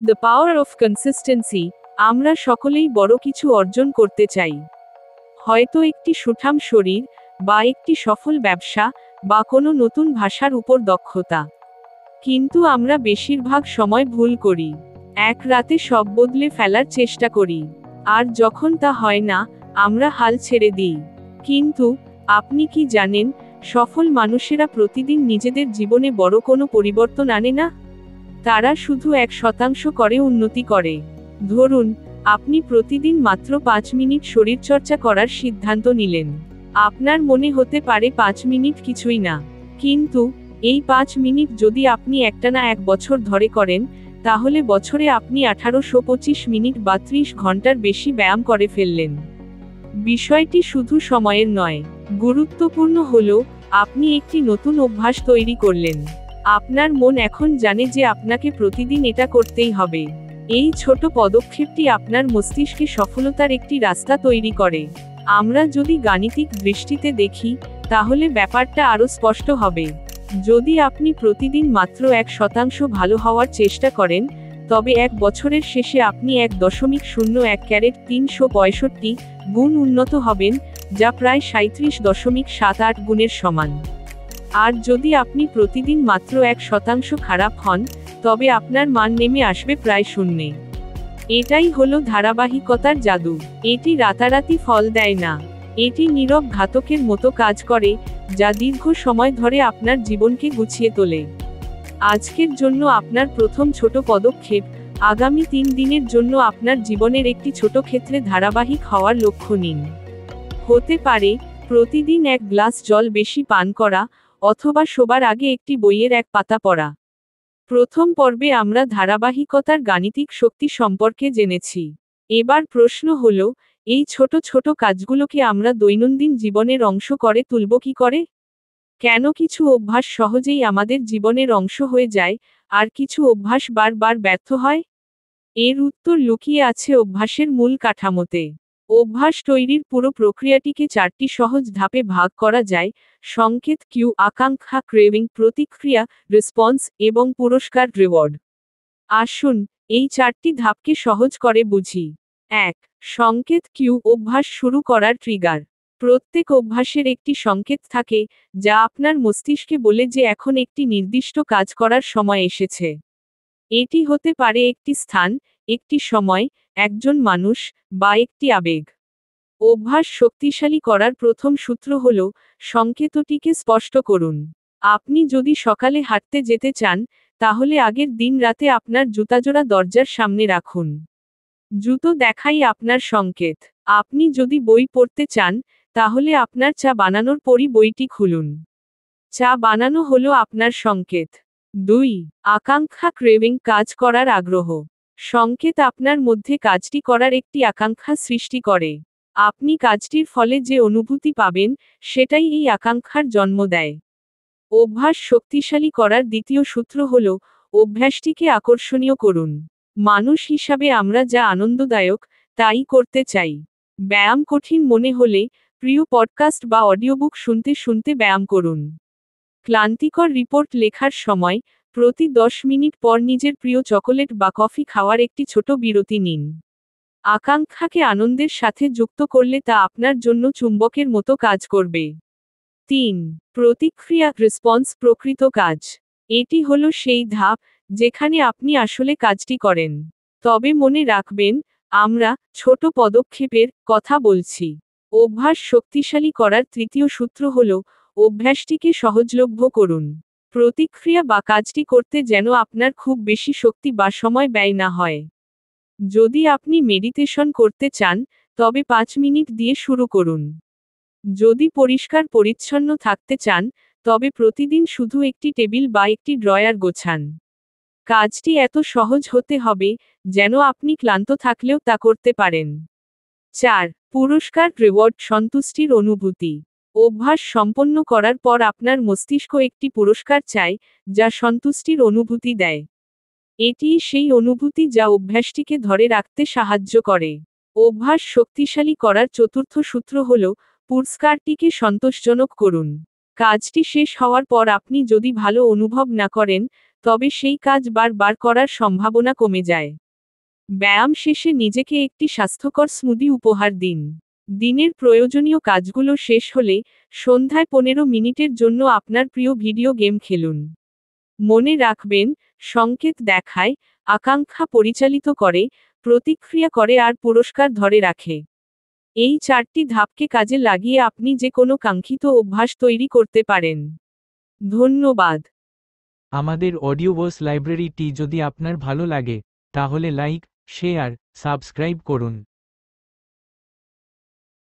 The power of consistency. আমরা সকলেই বড় কিছু অর্জন করতে চাই। হয়তো একটি সুঠাম শরীর, বা একটি সফল ব্যবসা, বা কোনো নতুন ভাষার উপর দক্ষতা। কিন্তু আমরা বেশিরভাগ সময় ভুল করি। এক রাতে সব বদলে ফেলার চেষ্টা করি। আর যখন তা হয় না, আমরা হাল ছেড়ে দিই। কিন্তু আপনি কি জানেন, সফল মানুষেরা প্রতিদিন নিজেদের জীবনে বড় কোনো পরিবর্তন আনে না? তারা শুধু 1% করে উন্নতি করে। ধরুন, আপনি প্রতিদিন মাত্র 5 মিনিট শরীরচর্চা করার সিদ্ধান্ত নিলেন। আপনার মনে হতে পারে 5 মিনিট কিছুই না। কিন্তু এই 5 মিনিট যদি আপনি একটানা 1 বছর ধরে করেন, তাহলে বছরে আপনি 1825 মিনিট বা 30 ঘন্টার বেশি ব্যায়াম করে ফেললেন। বিষয়টি শুধু সময়ের নয়, গুরুত্বপূর্ণ হলো, আপনি একটি নতুন অভ্যাস তৈরি করলেন। আপনার মন এখন জানে যে আপনাকে প্রতিদিন এটা করতেই হবে। এই ছোট পদক্ষেপটি আপনার মস্তিষ্কে সফলতার একটি রাস্তা তৈরি করে। আমরা যদি গাণিতিক দৃষ্টিতে দেখি, তাহলে ব্যাপারটা আরও স্পষ্ট হবে। যদি আপনি প্রতিদিন মাত্র 1% ভালো হওয়ার চেষ্টা করেন, তবে 1 বছরের শেষে আপনি 1.01 ক্যারেট 365 গুণ উন্নত হবেন, যা প্রায় 37.78 গুণের সমান। আর যদি আপনি প্রতিদিন মাত্র 1% খারাপ হন, তবে আপনার মান নেমে আসবে প্রায় শূন্যে। এটাই হলো ধারাবাহিকতার জাদু। এটি রাতারাতি ফল দেয় না। এটি নীরব ঘাতকের মতো কাজ করে, যা দীর্ঘ সময় ধরে আপনার জীবনকে গুছিয়ে তোলে। আজকের জন্য আপনার প্রথম ছোট পদক্ষেপ, আগামী 3 দিনের জন্য আপনার জীবনের একটি ছোট ক্ষেত্রে ধারাবাহিক হওয়ার লক্ষ্য নিন। হতে পারে, প্রতিদিন 1 গ্লাস জল বেশি পান করা, অথবা শোবার আগে একটি বইয়ের 1 পাতা পড়া। প্রথম পর্বে আমরা ধারাবাহিকতার গাণিতিক শক্তি সম্পর্কে জেনেছি। এবার প্রশ্ন হল, এই ছোট ছোট কাজগুলোকে আমরা দৈনন্দিন জীবনের অংশ করে তুলব কি করে? কেন কিছু অভ্যাস সহজেই আমাদের জীবনের অংশ হয়ে যায়, আর কিছু অভ্যাস বারবার ব্যর্থ হয়? এর উত্তর লুকিয়ে আছে অভ্যাসের মূল কাঠামোতে। অভ্যাস তৈরির পুরো প্রক্রিয়াটিকে 4টি সহজ ধাপে ভাগ করা যায়: সংকেত, কিউ, আকাঙ্ক্ষা, ক্রেভিং, প্রতিক্রিয়া, রেসপন্স, এবং পুরস্কার, রিওয়ার্ড। আসুন, এই 4টি ধাপকে সহজ করে বুঝি। 1. সংকেত, কিউ, অভ্যাস শুরু করার ট্রিগার। প্রত্যেক অভ্যাসের একটি সংকেত থাকে, যা আপনার মস্তিষ্কে বলে যে এখন একটি নির্দিষ্ট কাজ করার সময় এসেছে। এটি হতে পারে একটি স্থান, একটি সময়, একজন মানুষ, বা একটি আবেগ। অভ্যাস শক্তিশালী করার প্রথম সূত্র হল, সংকেতটিকে স্পষ্ট করুন। আপনি যদি সকালে হাঁটতে যেতে চান, তাহলে আগের দিন রাতে আপনার জুতাজোড়া দরজার সামনে রাখুন। জুতো দেখাই আপনার সংকেত। আপনি যদি বই পড়তে চান, তাহলে আপনার চা বানানোর পরই বইটি খুলুন। চা বানানো হলো আপনার সংকেত। 2. আকাঙ্ক্ষা, ক্রেভিং, কাজ করার আগ্রহ। সংকেত আপনার মধ্যে কাজটি করার একটি আকাঙ্ক্ষা সৃষ্টি করে। আপনি কাজটির ফলে যে অনুভূতি পাবেন, সেটাই এই আকাঙ্ক্ষার জন্ম দেয়। অভ্যাস শক্তিশালী করার দ্বিতীয় সূত্র হল, অভ্যাসটিকে আকর্ষণীয় করুন। মানুষ হিসাবে আমরা যা আনন্দদায়ক, তাই করতে চাই। ব্যায়াম কঠিন মনে হলে, প্রিয় পডকাস্ট বা অডিওবুক শুনতে শুনতে ব্যায়াম করুন। ক্লান্তিকর রিপোর্ট লেখার সময়, প্রতি 10 মিনিট পর নিজের প্রিয় চকোলেট বা কফি খাওয়ার একটি ছোট বিরতি নিন। আকাঙ্ক্ষাকে আনন্দের সাথে যুক্ত করলে তা আপনার জন্য চুম্বকের মতো কাজ করবে। 3. প্রতিক্রিয়া, রেসপন্স, প্রকৃত কাজ। এটি হলো সেই ধাপ, যেখানে আপনি আসলে কাজটি করেন। তবে মনে রাখবেন, আমরা ছোট পদক্ষেপের কথা বলছি। অভ্যাস শক্তিশালী করার তৃতীয় সূত্র হল, অভ্যাসটিকে সহজলভ্য করুন। প্রতিক্রিয়া বা কাজটি করতে যেন আপনার খুব বেশি শক্তি বা সময় ব্যয় না হয়। যদি আপনি মেডিটেশন করতে চান, তবে 5 মিনিট দিয়ে শুরু করুন। যদি পরিষ্কার পরিচ্ছন্ন থাকতে চান, তবে প্রতিদিন শুধু একটি টেবিল বা একটি ড্রয়ার গোছান। কাজটি এত সহজ হতে হবে, যেন আপনি ক্লান্ত থাকলেও তা করতে পারেন। 4. পুরস্কার, রিওয়ার্ড, সন্তুষ্টির অনুভূতি। অভ্যাস সম্পন্ন করার পর আপনার মস্তিষ্ক একটি পুরস্কার চায়, যা সন্তুষ্টির অনুভূতি দেয়। এটি সেই অনুভূতি যা অভ্যাসটিকে ধরে রাখতে সাহায্য করে। অভ্যাস শক্তিশালী করার চতুর্থ সূত্র হল, পুরস্কারটিকে সন্তোষজনক করুন। কাজটি শেষ হওয়ার পর আপনি যদি ভালো অনুভব না করেন, তবে সেই কাজ বারবার করার সম্ভাবনা কমে যায়। ব্যায়াম শেষে নিজেকে একটি স্বাস্থ্যকর স্মুদি উপহার দিন। দিনের প্রয়োজনীয় কাজগুলো শেষ হলে সন্ধ্যায় 15 মিনিটের জন্য আপনার প্রিয় ভিডিও গেম খেলুন। মনে রাখবেন, সংকেত দেখায়, আকাঙ্ক্ষা পরিচালিত করে, প্রতিক্রিয়া করে আর পুরস্কার ধরে রাখে। এই 4টি ধাপকে কাজে লাগিয়ে আপনি যে কোনো কাঙ্ক্ষিত অভ্যাস তৈরি করতে পারেন। ধন্যবাদ। আমাদের অডিও বুকস লাইব্রেরিটি যদি আপনার ভালো লাগে, তাহলে লাইক, শেয়ার, সাবস্ক্রাইব করুন।